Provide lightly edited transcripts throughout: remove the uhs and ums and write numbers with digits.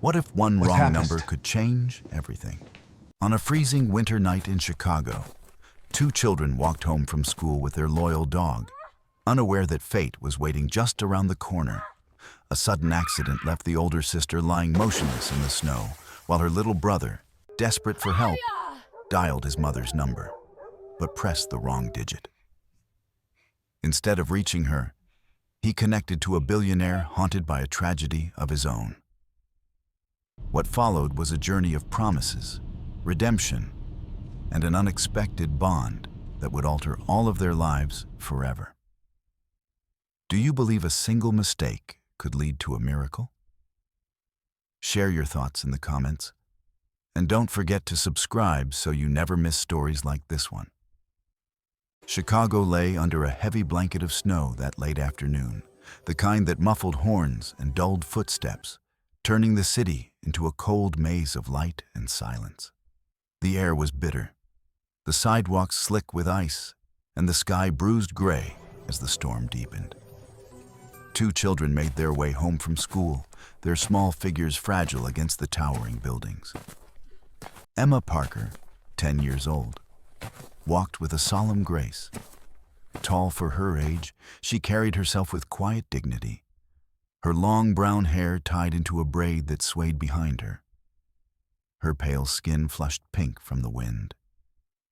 What if one What wrong happened? number could change everything? On a freezing winter night in Chicago, two children walked home from school with their loyal dog, unaware that fate was waiting just around the corner. A sudden accident left the older sister lying motionless in the snow, while her little brother, desperate for help, dialed his mother's number, but pressed the wrong digit. Instead of reaching her, he connected to a billionaire haunted by a tragedy of his own. What followed was a journey of promises, redemption, and an unexpected bond that would alter all of their lives forever. Do you believe a single mistake could lead to a miracle? Share your thoughts in the comments, and don't forget to subscribe so you never miss stories like this one. Chicago lay under a heavy blanket of snow that late afternoon, the kind that muffled horns and dulled footsteps, turning the city into a cold maze of light and silence. The air was bitter, the sidewalks slick with ice, and the sky bruised gray as the storm deepened. Two children made their way home from school, their small figures fragile against the towering buildings. Emma Parker, 10 years old, walked with a solemn grace. Tall for her age, she carried herself with quiet dignity, her long brown hair tied into a braid that swayed behind her. Her pale skin flushed pink from the wind,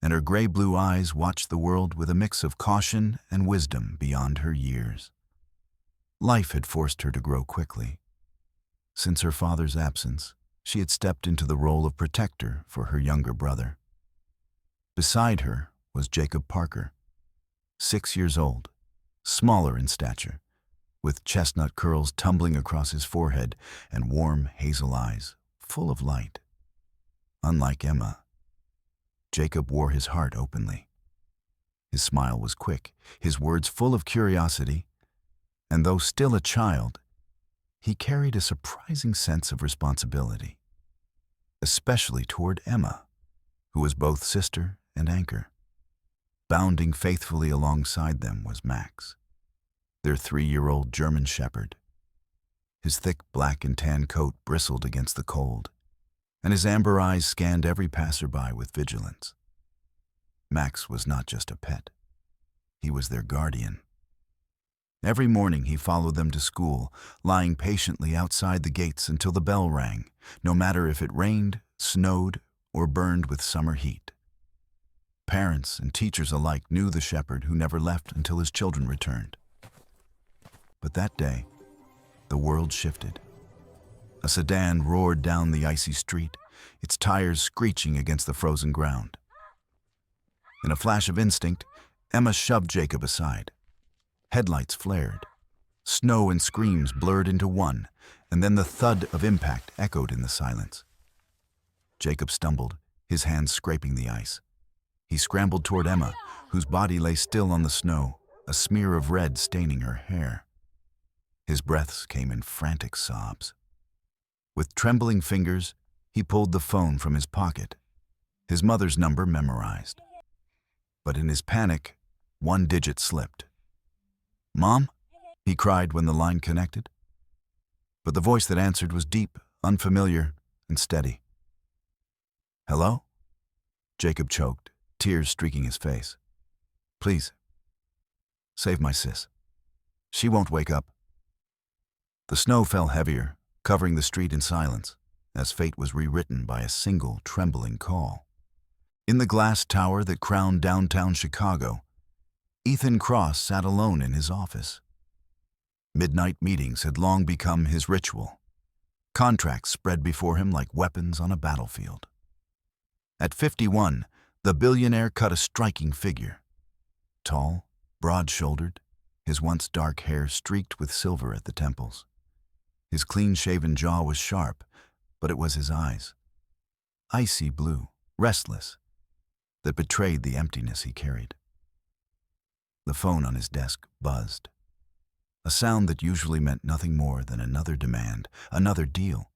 and her gray-blue eyes watched the world with a mix of caution and wisdom beyond her years. Life had forced her to grow quickly. Since her father's absence, she had stepped into the role of protector for her younger brother. Beside her was Jacob Parker, 6 years old, smaller in stature, with chestnut curls tumbling across his forehead and warm hazel eyes full of light. Unlike Emma, Jacob wore his heart openly. His smile was quick, his words full of curiosity, and though still a child, he carried a surprising sense of responsibility, especially toward Emma, who was both sister and anchor. Bounding faithfully alongside them was Max, their 3-year-old German shepherd. His thick black and tan coat bristled against the cold, and his amber eyes scanned every passerby with vigilance. Max was not just a pet. He was their guardian. Every morning he followed them to school, lying patiently outside the gates until the bell rang, no matter if it rained, snowed, or burned with summer heat. Parents and teachers alike knew the shepherd who never left until his children returned. But that day, the world shifted. A sedan roared down the icy street, its tires screeching against the frozen ground. In a flash of instinct, Emma shoved Jacob aside. Headlights flared. Snow and screams blurred into one, and then the thud of impact echoed in the silence. Jacob stumbled, his hands scraping the ice. He scrambled toward Emma, whose body lay still on the snow, a smear of red staining her hair. His breaths came in frantic sobs. With trembling fingers, he pulled the phone from his pocket, his mother's number memorized. But in his panic, one digit slipped. "Mom?" he cried when the line connected. But the voice that answered was deep, unfamiliar, and steady. "Hello?" Jacob choked, tears streaking his face. "Please, save my sis. She won't wake up." The snow fell heavier, covering the street in silence, as fate was rewritten by a single trembling call. In the glass tower that crowned downtown Chicago, Ethan Cross sat alone in his office. Midnight meetings had long become his ritual. Contracts spread before him like weapons on a battlefield. At 51, the billionaire cut a striking figure. Tall, broad-shouldered, his once dark hair streaked with silver at the temples. His clean-shaven jaw was sharp, but it was his eyes, icy blue, restless, that betrayed the emptiness he carried. The phone on his desk buzzed, a sound that usually meant nothing more than another demand, another deal.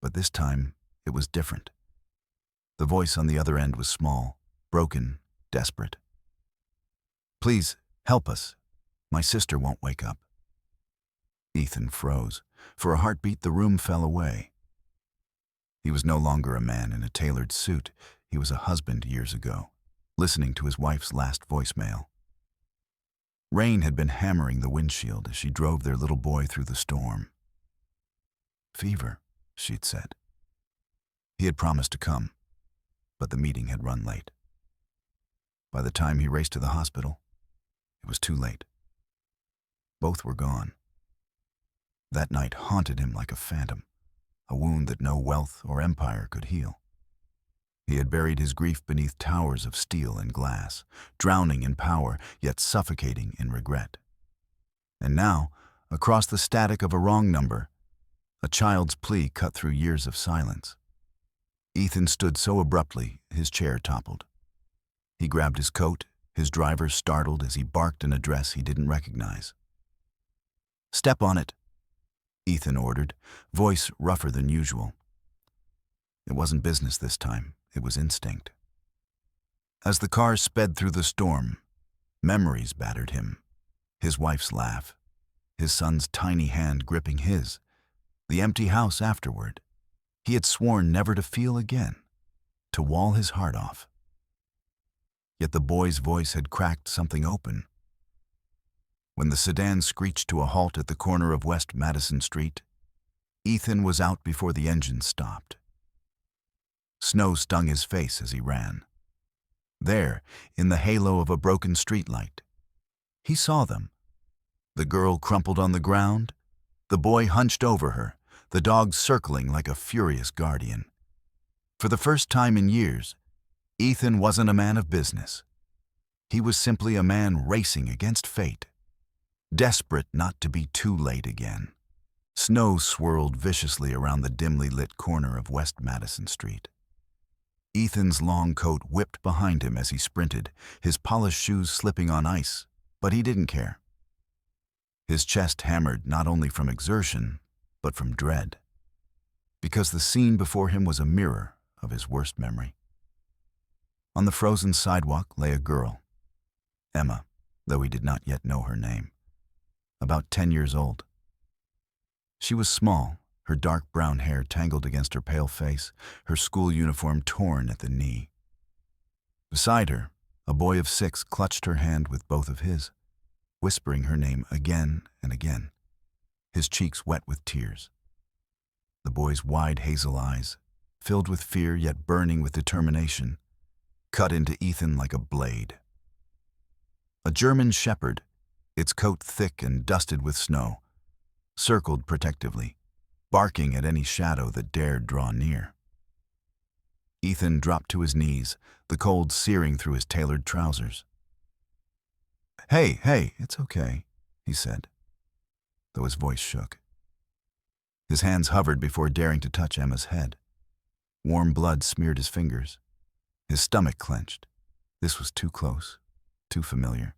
But this time, it was different. The voice on the other end was small, broken, desperate. "Please, help us. My sister won't wake up." Ethan froze. For a heartbeat, the room fell away. He was no longer a man in a tailored suit. He was a husband years ago, listening to his wife's last voicemail. Rain had been hammering the windshield as she drove their little boy through the storm. "Fever," she'd said. He had promised to come, but the meeting had run late. By the time he raced to the hospital, it was too late. Both were gone. That night haunted him like a phantom, a wound that no wealth or empire could heal. He had buried his grief beneath towers of steel and glass, drowning in power, yet suffocating in regret. And now, across the static of a wrong number, a child's plea cut through years of silence. Ethan stood so abruptly, his chair toppled. He grabbed his coat, his driver startled as he barked an address he didn't recognize. "Step on it," Ethan ordered, voice rougher than usual. It wasn't business this time, it was instinct. As the car sped through the storm, memories battered him. His wife's laugh, his son's tiny hand gripping his, the empty house afterward. He had sworn never to feel again, to wall his heart off. Yet the boy's voice had cracked something open. When the sedan screeched to a halt at the corner of West Madison Street, Ethan was out before the engine stopped. Snow stung his face as he ran. There, in the halo of a broken streetlight, he saw them. The girl crumpled on the ground, the boy hunched over her, the dog circling like a furious guardian. For the first time in years, Ethan wasn't a man of business. He was simply a man racing against fate, desperate not to be too late again. Snow swirled viciously around the dimly lit corner of West Madison Street. Ethan's long coat whipped behind him as he sprinted, his polished shoes slipping on ice, but he didn't care. His chest hammered not only from exertion, but from dread, because the scene before him was a mirror of his worst memory. On the frozen sidewalk lay a girl, Emma, though he did not yet know her name, about 10 years old. She was small, her dark brown hair tangled against her pale face, her school uniform torn at the knee. Beside her, a boy of 6 clutched her hand with both of his, whispering her name again and again, his cheeks wet with tears. The boy's wide hazel eyes, filled with fear yet burning with determination, cut into Ethan like a blade. A German shepherd, its coat thick and dusted with snow, circled protectively, barking at any shadow that dared draw near. Ethan dropped to his knees, the cold searing through his tailored trousers. Hey, it's okay," he said, though his voice shook. His hands hovered before daring to touch Emma's head. Warm blood smeared his fingers. His stomach clenched. This was too close, too familiar.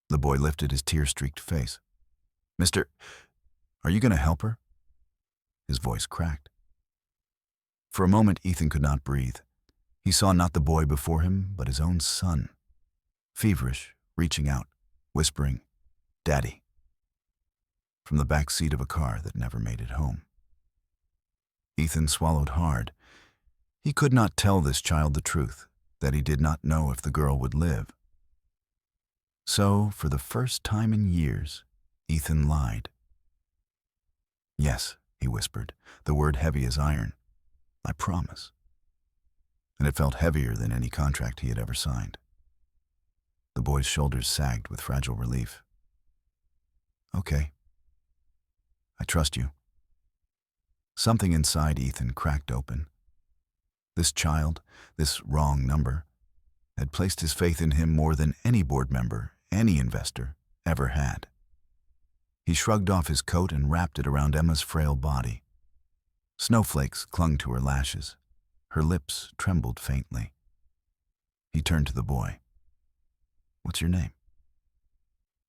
The boy lifted his tear-streaked face. "Mister, are you going to help her?" His voice cracked. For a moment, Ethan could not breathe. He saw not the boy before him, but his own son, feverish, reaching out, whispering, "Daddy," from the back seat of a car that never made it home. Ethan swallowed hard. He could not tell this child the truth, that he did not know if the girl would live. So, for the first time in years, Ethan lied. "Yes," he whispered, the word heavy as iron. "I promise." And it felt heavier than any contract he had ever signed. The boy's shoulders sagged with fragile relief. "Okay. I trust you." Something inside Ethan cracked open. This child, this wrong number, had placed his faith in him more than any board member, any investor, ever had. He shrugged off his coat and wrapped it around Emma's frail body. Snowflakes clung to her lashes. Her lips trembled faintly. He turned to the boy. "What's your name?"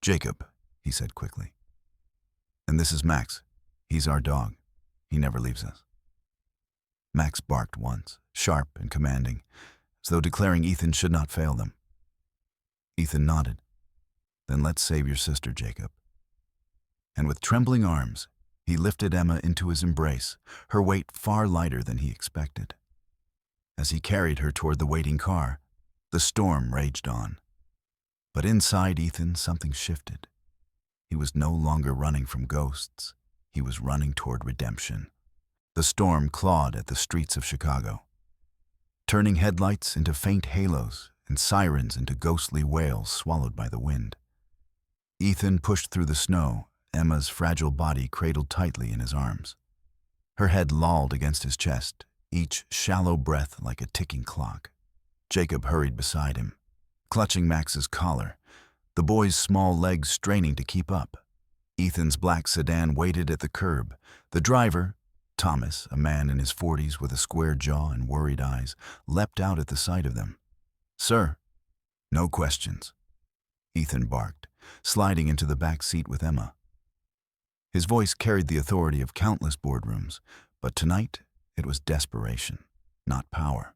"Jacob," he said quickly. "And this is Max. He's our dog. He never leaves us." Max barked once, sharp and commanding, as though declaring Ethan should not fail them. Ethan nodded. "Then let's save your sister, Jacob." and with trembling arms, he lifted Emma into his embrace, her weight far lighter than he expected. As he carried her toward the waiting car, the storm raged on. But inside Ethan, something shifted. He was no longer running from ghosts. He was running toward redemption. The storm clawed at the streets of Chicago, turning headlights into faint halos and sirens into ghostly wails swallowed by the wind. Ethan pushed through the snow, Emma's fragile body cradled tightly in his arms. Her head lolled against his chest, each shallow breath like a ticking clock. Jacob hurried beside him, clutching Max's collar, the boy's small legs straining to keep up. Ethan's black sedan waited at the curb. The driver, Thomas, a man in his 40s with a square jaw and worried eyes, leapt out at the sight of them. "Sir." "No questions," Ethan barked, sliding into the back seat with Emma. His voice carried the authority of countless boardrooms, but tonight it was desperation, not power.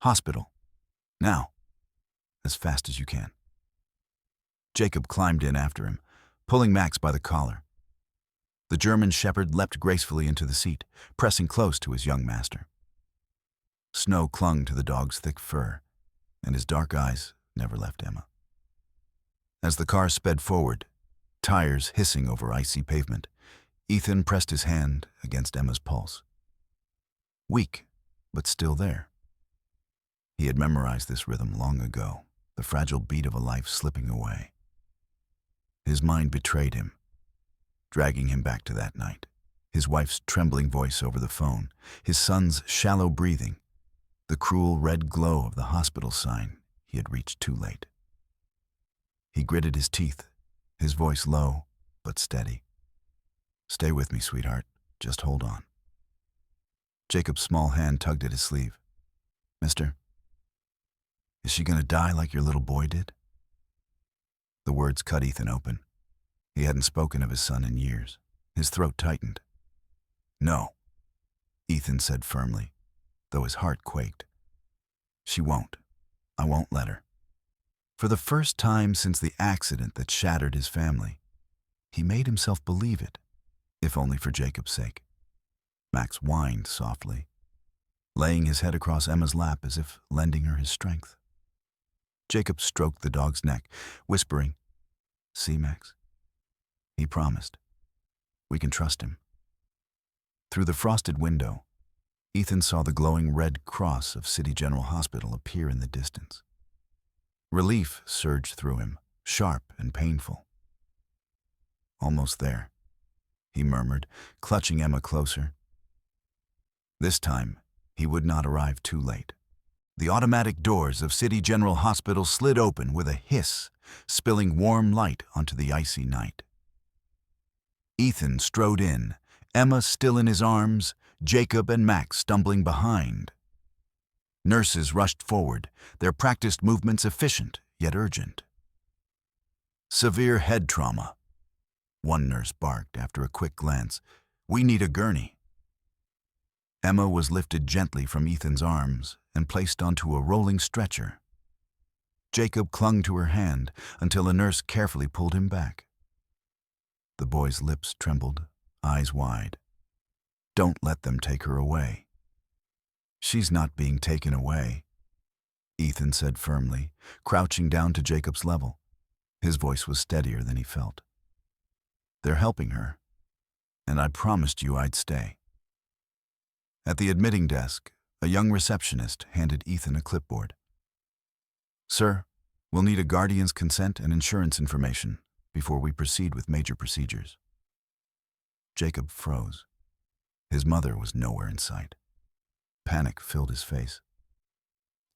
"Hospital. Now. As fast as you can." Jacob climbed in after him, pulling Max by the collar. The German shepherd leapt gracefully into the seat, pressing close to his young master. Snow clung to the dog's thick fur, and his dark eyes never left Emma. As the car sped forward, tires hissing over icy pavement, Ethan pressed his hand against Emma's pulse. Weak, but still there. He had memorized this rhythm long ago, the fragile beat of a life slipping away. His mind betrayed him, dragging him back to that night. His wife's trembling voice over the phone, his son's shallow breathing, the cruel red glow of the hospital sign he had reached too late. He gritted his teeth, his voice low but steady. "Stay with me, sweetheart. Just hold on." Jacob's small hand tugged at his sleeve. "Mister, is she gonna die like your little boy did?" The words cut Ethan open. He hadn't spoken of his son in years. His throat tightened. "No," Ethan said firmly, though his heart quaked. "She won't. I won't let her." For the first time since the accident that shattered his family, he made himself believe it, if only for Jacob's sake. Max whined softly, laying his head across Emma's lap as if lending her his strength. Jacob stroked the dog's neck, whispering, "See, Max? He promised. We can trust him." Through the frosted window, Ethan saw the glowing red cross of City General Hospital appear in the distance. Relief surged through him, sharp and painful. "Almost there," he murmured, clutching Emma closer. This time, he would not arrive too late. The automatic doors of City General Hospital slid open with a hiss, spilling warm light onto the icy night. Ethan strode in, Emma still in his arms, Jacob and Max stumbling behind. Nurses rushed forward, their practiced movements efficient yet urgent. "Severe head trauma," one nurse barked after a quick glance. "We need a gurney." Emma was lifted gently from Ethan's arms and placed onto a rolling stretcher. Jacob clung to her hand until a nurse carefully pulled him back. The boy's lips trembled, eyes wide. "Don't let them take her away." "She's not being taken away," Ethan said firmly, crouching down to Jacob's level. His voice was steadier than he felt. "They're helping her, and I promised you I'd stay." At the admitting desk, a young receptionist handed Ethan a clipboard. "Sir, we'll need a guardian's consent and insurance information before we proceed with major procedures." Jacob froze. His mother was nowhere in sight. Panic filled his face.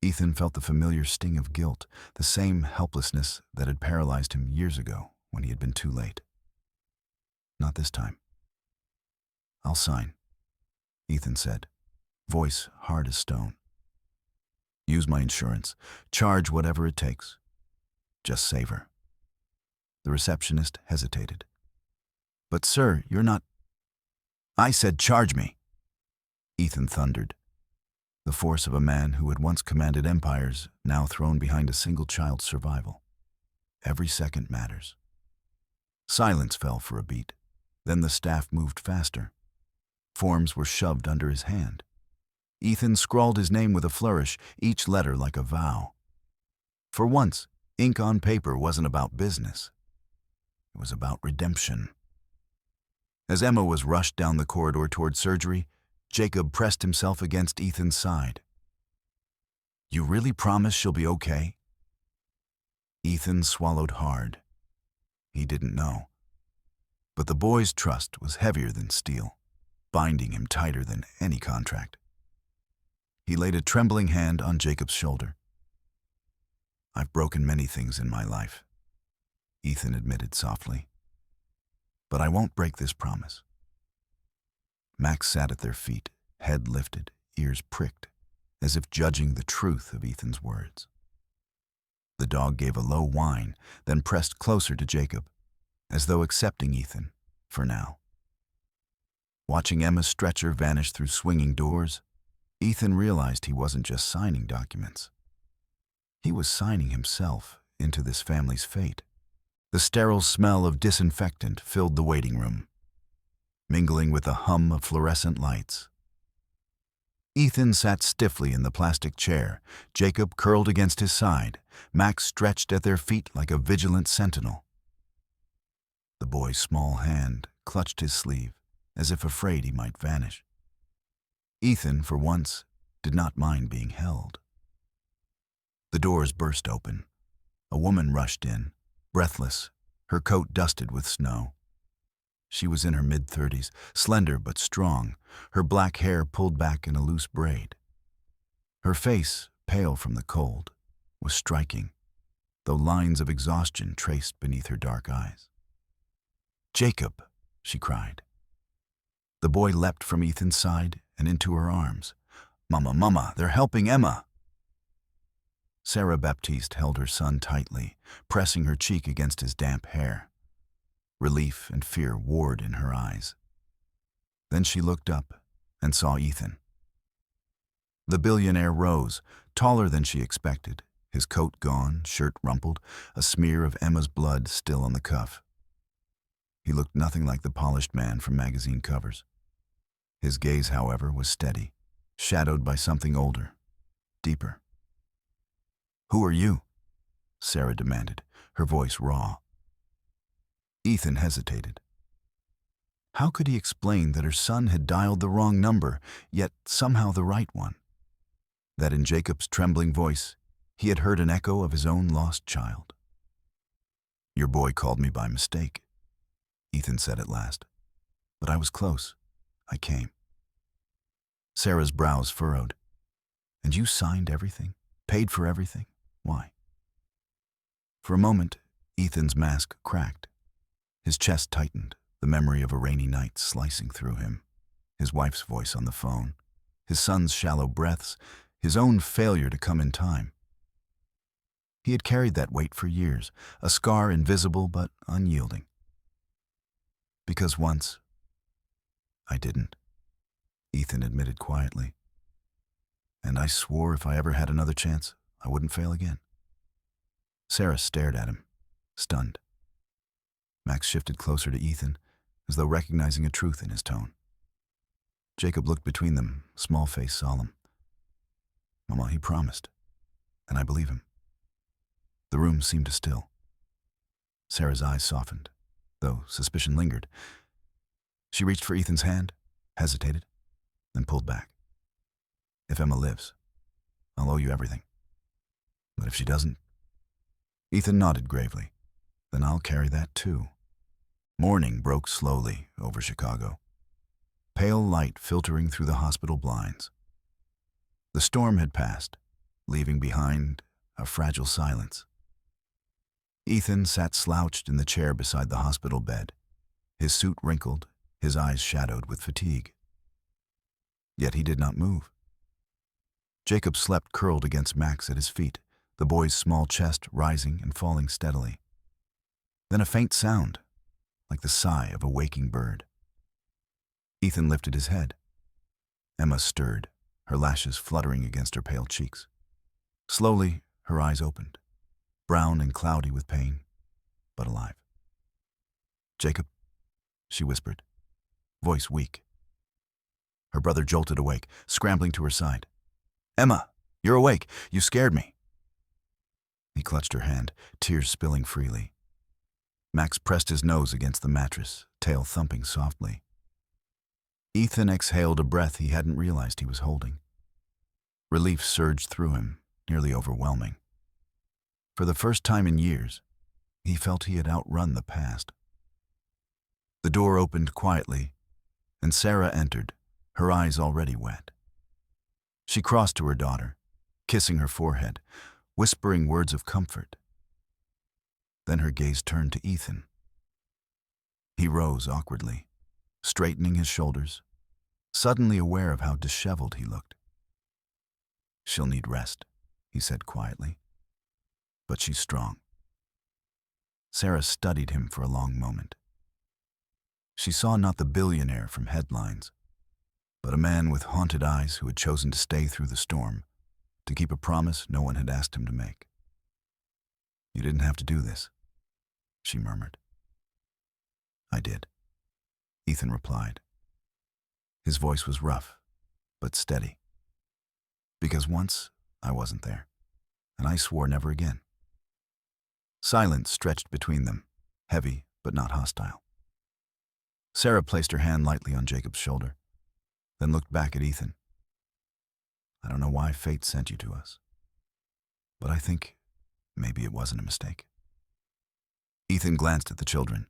Ethan felt the familiar sting of guilt, the same helplessness that had paralyzed him years ago when he had been too late. "Not this time." "I'll sign," Ethan said, voice hard as stone. "Use my insurance. Charge whatever it takes. Just save her." The receptionist hesitated. "But sir, you're not—" "I said charge me," Ethan thundered, the force of a man who had once commanded empires, now thrown behind a single child's survival. Every second matters. Silence fell for a beat. Then the staff moved faster. Forms were shoved under his hand. Ethan scrawled his name with a flourish, each letter like a vow. For once, ink on paper wasn't about business. It was about redemption. As Emma was rushed down the corridor toward surgery, Jacob pressed himself against Ethan's side. "You really promise she'll be okay?" Ethan swallowed hard. He didn't know. But the boy's trust was heavier than steel, binding him tighter than any contract. He laid a trembling hand on Jacob's shoulder. "I've broken many things in my life," Ethan admitted softly. "But I won't break this promise." Max sat at their feet, head lifted, ears pricked, as if judging the truth of Ethan's words. The dog gave a low whine, then pressed closer to Jacob, as though accepting Ethan, for now. Watching Emma's stretcher vanish through swinging doors, Ethan realized he wasn't just signing documents. He was signing himself into this family's fate. The sterile smell of disinfectant filled the waiting room, mingling with the hum of fluorescent lights. Ethan sat stiffly in the plastic chair, Jacob curled against his side, Max stretched at their feet like a vigilant sentinel. The boy's small hand clutched his sleeve, as if afraid he might vanish. Ethan, for once, did not mind being held. The doors burst open. A woman rushed in, breathless, her coat dusted with snow. She was in her mid-30s, slender but strong, her black hair pulled back in a loose braid. Her face, pale from the cold, was striking, though lines of exhaustion traced beneath her dark eyes. "Jacob," she cried. The boy leapt from Ethan's side and into her arms. "Mama, Mama, they're helping Emma!" Sarah Baptiste held her son tightly, pressing her cheek against his damp hair. Relief and fear warred in her eyes. Then she looked up and saw Ethan. The billionaire rose, taller than she expected, his coat gone, shirt rumpled, a smear of Emma's blood still on the cuff. He looked nothing like the polished man from magazine covers. His gaze, however, was steady, shadowed by something older, deeper. "Who are you?" Sarah demanded, her voice raw. Ethan hesitated. How could he explain that her son had dialed the wrong number, yet somehow the right one? That in Jacob's trembling voice, he had heard an echo of his own lost child. "Your boy called me by mistake," Ethan said at last. "But I was close. I came." Sarah's brows furrowed. "And you signed everything? Paid for everything? Why?" For a moment, Ethan's mask cracked. His chest tightened, the memory of a rainy night slicing through him. His wife's voice on the phone, his son's shallow breaths, his own failure to come in time. He had carried that weight for years, a scar invisible but unyielding. "Because once, I didn't," Ethan admitted quietly. "And I swore if I ever had another chance, I wouldn't fail again." Sarah stared at him, stunned. Max shifted closer to Ethan, as though recognizing a truth in his tone. Jacob looked between them, small face solemn. "Mama, he promised, and I believe him." The room seemed to still. Sarah's eyes softened, though suspicion lingered. She reached for Ethan's hand, hesitated, then pulled back. "If Emma lives, I'll owe you everything. But if she doesn't..." Ethan nodded gravely. "Then I'll carry that too." Morning broke slowly over Chicago, pale light filtering through the hospital blinds. The storm had passed, leaving behind a fragile silence. Ethan sat slouched in the chair beside the hospital bed, his suit wrinkled, his eyes shadowed with fatigue. Yet he did not move. Jacob slept curled against Max at his feet, the boy's small chest rising and falling steadily. Then a faint sound, like the sigh of a waking bird. Ethan lifted his head. Emma stirred, her lashes fluttering against her pale cheeks. Slowly, her eyes opened, brown and cloudy with pain, but alive. Jacob, she whispered, voice weak. Her brother jolted awake, scrambling to her side. Emma, you're awake. You scared me. He clutched her hand, tears spilling freely. Max pressed his nose against the mattress, tail thumping softly. Ethan exhaled a breath he hadn't realized he was holding. Relief surged through him, nearly overwhelming. For the first time in years, he felt he had outrun the past. The door opened quietly, and Sarah entered, her eyes already wet. She crossed to her daughter, kissing her forehead, whispering words of comfort. Then her gaze turned to Ethan. He rose awkwardly, straightening his shoulders, suddenly aware of how disheveled he looked. She'll need rest, he said quietly. But she's strong. Sarah studied him for a long moment. She saw not the billionaire from headlines, but a man with haunted eyes who had chosen to stay through the storm, to keep a promise no one had asked him to make. You didn't have to do this, she murmured. I did, Ethan replied. His voice was rough, but steady. Because once I wasn't there, and I swore never again. Silence stretched between them, heavy but not hostile. Sarah placed her hand lightly on Jacob's shoulder, then looked back at Ethan. I don't know why fate sent you to us, but I think maybe it wasn't a mistake. Ethan glanced at the children,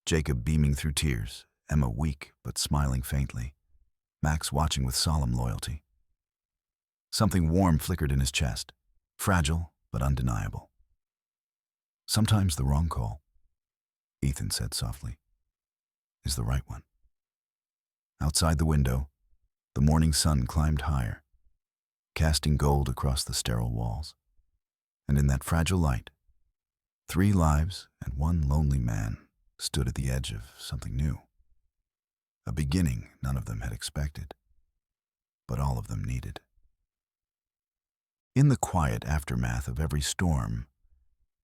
Jacob beaming through tears, Emma weak but smiling faintly, Max watching with solemn loyalty. Something warm flickered in his chest, fragile but undeniable. Sometimes the wrong call, Ethan said softly, is the right one. Outside the window, the morning sun climbed higher, casting gold across the sterile walls. And in that fragile light, 3 lives and 1 lonely man stood at the edge of something new. A beginning none of them had expected, but all of them needed. In the quiet aftermath of every storm,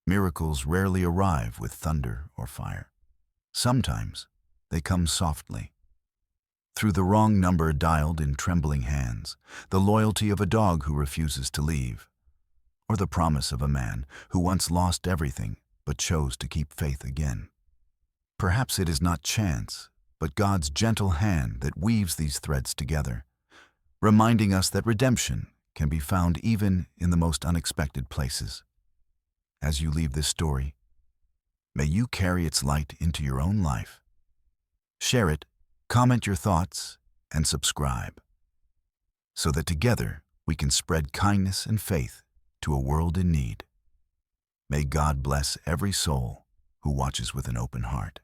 miracles rarely arrive with thunder or fire. Sometimes they come softly. Through the wrong number dialed in trembling hands, the loyalty of a dog who refuses to leave, or the promise of a man who once lost everything but chose to keep faith again. Perhaps it is not chance, but God's gentle hand that weaves these threads together, reminding us that redemption can be found even in the most unexpected places. As you leave this story, may you carry its light into your own life. Share it, comment your thoughts, and subscribe, so that together we can spread kindness and faith to a world in need. May God bless every soul who watches with an open heart.